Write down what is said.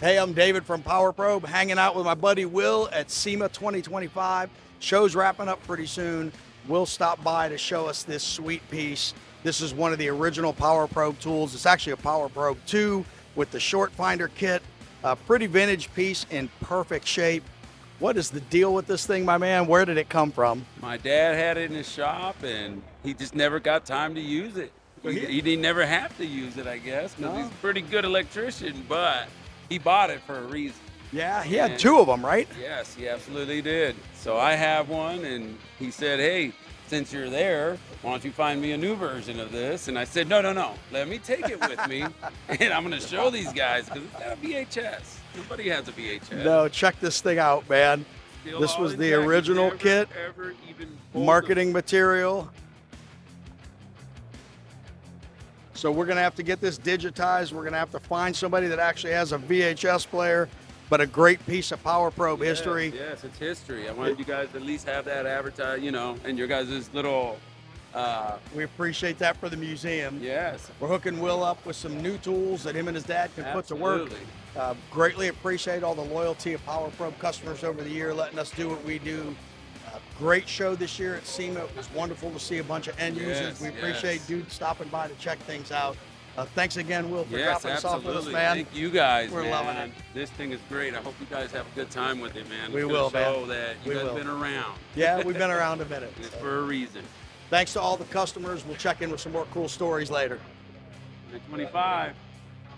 Hey, I'm David from Power Probe, hanging out with my buddy Will at SEMA 2025. Show's wrapping up pretty soon. Will stop by to show us this sweet piece. This is one of the original Power Probe tools. It's actually a Power Probe 2 with the short finder kit. A pretty vintage piece in perfect shape. What is the deal with this thing, my man? Where did it come from? My dad had it in his shop, and he just never got time to use it. He didn't never have to use it, I guess, because he's a pretty good electrician, but he bought it for a reason. Yeah, he had two of them, right? Yes, he absolutely did. So I have one, and he said, hey, since you're there, why don't you find me a new version of this? And I said, no, let me take it with me, and I'm going to show these guys, because it's got a VHS. Nobody has a VHS. No, check this thing out, man. Still This all was the intact. original Never, kit, ever even pulled marketing material. So we're gonna have to get this digitized. We're gonna have to find somebody that actually has a VHS player, but a great piece of Power Probe history. Yes, it's history. I wanted you guys to at least have that advertised, and your guys' little. We appreciate that for the museum. Yes. We're hooking Will up with some new tools that him and his dad can put to work. Absolutely. Greatly appreciate all the loyalty of Power Probe customers over the year, letting us do what we do. Great show this year at SEMA. It was wonderful to see a bunch of end users. Yes, We appreciate dudes stopping by to check things out. Thanks again, Will, for Yes, dropping us off with us, absolutely. man. Thank you guys, We're man. loving it. This thing is great. I hope you guys have a good time with it, man. We It's will, gonna show man. that you We guys will. been around. Yeah, we've been around a minute. It's for a reason. Thanks to all the customers. We'll check in with some more cool stories later. 25.